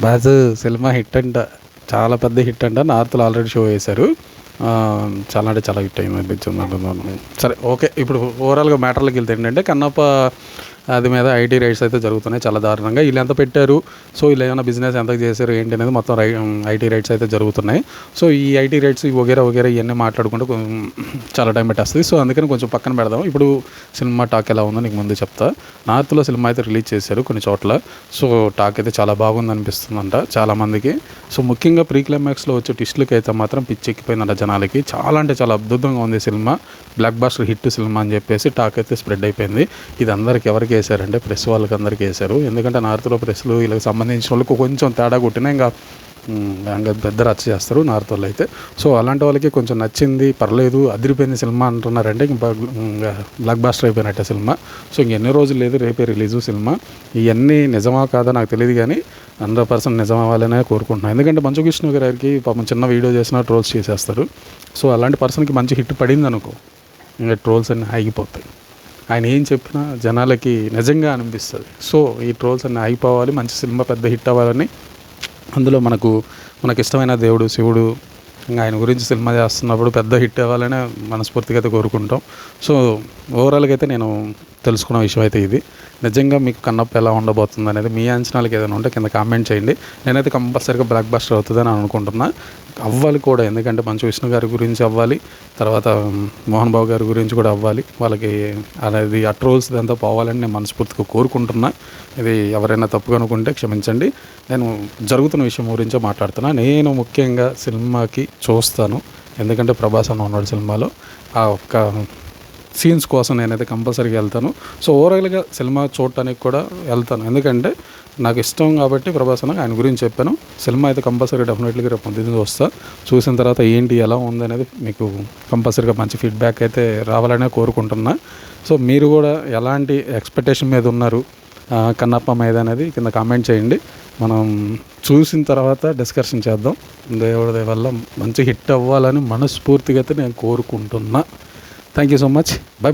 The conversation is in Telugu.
బాజు సినిమా హిట్ అంట, చాలా పెద్ద హిట్ అంట. నార్త్లో ఆల్రెడీ షో వేశారు. చాలా అంటే చాలా హిట్ అయింది అనిపించింది అంటున్నాను. సరే ఓకే, ఇప్పుడు ఓవరాల్గా మ్యాటర్లోకి వెళ్తే ఏంటంటే కన్నప్ప అది మీద ఐటీ రైట్స్ అయితే జరుగుతున్నాయి చాలా దారుణంగా. వీళ్ళు ఎంత పెట్టారు, సో వీళ్ళు ఏమైనా బిజినెస్ ఎంత చేశారు ఏంటి అనేది మొత్తం ఐటీ రైట్స్ అయితే జరుగుతున్నాయి. సో ఈ ఐటీ రైట్స్ వగేరా ఇవన్నీ మాట్లాడుకుంటూ చాలా టైం పెట్టేస్తుంది. సో అందుకని కొంచెం పక్కన పెడదాం. ఇప్పుడు సినిమా టాక్ ఎలా ఉందో నీకు ముందు చెప్తా. నార్త్లో సినిమా అయితే రిలీజ్ చేశారు కొన్ని చోట్ల. సో టాక్ అయితే చాలా బాగుంది అనిపిస్తుందంట చాలామందికి. సో ముఖ్యంగా ప్రీ క్లైమాక్స్లో వచ్చే ట్విస్ట్లకి అయితే మాత్రం పిచ్చెక్కిపోయిందంట జనాలకి. చాలా అంటే చాలా అద్భుతంగా ఉంది cinema. Blockbuster hit cinema అని చెప్పేసి టాక్ అయితే స్ప్రెడ్ అయిపోయింది. ఇది ఎవరికి వేశారంటే ప్రెస్ వాళ్ళకి అందరికీ వేశారు. ఎందుకంటే నార్త్లో ప్రెస్లు వీళ్ళకి సంబంధించిన వాళ్ళకి కొంచెం తేడా కొట్టినా ఇంకా పెద్ద రచ్చ చేస్తారు నార్త్ వాళ్ళు అయితే. సో అలాంటి వాళ్ళకి కొంచెం నచ్చింది, పర్లేదు, అదిరిపోయింది సినిమా అంటున్నారంటే ఇంకా బ్లాక్ బాస్టర్ అయిపోయినట్టే సినిమా. సో ఇంకెన్ని రోజులు లేదు, రేపే రిలీజు సినిమా. ఇవన్నీ నిజమా కాదా నాకు తెలియదు, కానీ 100% నిజం అవ్వాలనే కోరుకుంటున్నాను. ఎందుకంటే మంచు కృష్ణ గారికి పాపం చిన్న వీడియో చేసినా ట్రోల్స్ చేసేస్తారు. సో అలాంటి పర్సన్కి మంచి హిట్ పడింది అనుకో, ఇంకా ట్రోల్స్ అన్నీ ఆగిపోతాయి. ఆయన ఏం చెప్పినా జనాలకి నిజంగా అనిపిస్తుంది. సో ఈ ట్రోల్స్ అన్నీ ఆగిపోవాలి, మంచి సినిమా పెద్ద హిట్ అవ్వాలని, అందులో మనకు ఇష్టమైన దేవుడు శివుడు, ఇంకా ఆయన గురించి సినిమా చేస్తున్నప్పుడు పెద్ద హిట్ అవ్వాలని మనస్ఫూర్తిగా అయితే కోరుకుంటాం. సో ఓవరాల్గా అయితే నేను తెలుసుకున్న విషయం అయితే ఇది. నిజంగా మీకు కన్నప్ప ఎలా ఉండబోతుంది అనేది మీ అంచనాలకు ఏదైనా ఉంటే కింద కామెంట్ చేయండి. నేనైతే కంపల్సరీగా బ్లాక్ బస్టర్ అవుతుందని అనుకుంటున్నా, అవ్వాలి కూడా. ఎందుకంటే మంచు విష్ణు గారి గురించి అవ్వాలి, తర్వాత మోహన్ బాబు గారి గురించి కూడా అవ్వాలి. వాళ్ళకి అనేది ఆ ట్రోల్స్ ఇదంతా పోవాలని నేను మనస్ఫూర్తిగా కోరుకుంటున్నా. ఇది ఎవరైనా తప్పుగా అనుకుంటే క్షమించండి. నేను జరుగుతున్న విషయం గురించే మాట్లాడుతున్నా. నేను ముఖ్యంగా సినిమాకి చూస్తాను, ఎందుకంటే ప్రభాస్ అన్న ఉన్నాడు సినిమాలో. ఆ ఒక్క సీన్స్ కోసం నేనైతే కంపల్సరీగా వెళ్తాను. సో ఓవరాల్గా సినిమా చూడటానికి కూడా వెళ్తాను, ఎందుకంటే నాకు ఇష్టం కాబట్టి ప్రభాస్ అన్న, ఆయన గురించి చెప్పాను. సినిమా అయితే కంపల్సరీ డెఫినెట్లీగా రేపు పొద్దున్న చూసిన తర్వాత ఏంటి ఎలా ఉంది అనేది మీకు కంపల్సరీగా మంచి ఫీడ్బ్యాక్ అయితే రావాలనే కోరుకుంటున్నా. సో మీరు కూడా ఎలాంటి ఎక్స్పెక్టేషన్ మీద ఉన్నారు కన్నప్ప మీద అనేది కింద కామెంట్ చేయండి. మనం చూసిన తర్వాత డిస్కషన్ చేద్దాం. దేవుడి వల్ల మంచి హిట్ అవ్వాలని మనస్ఫూర్తిగా అయితే నేను కోరుకుంటున్నా. Thank you so much. By.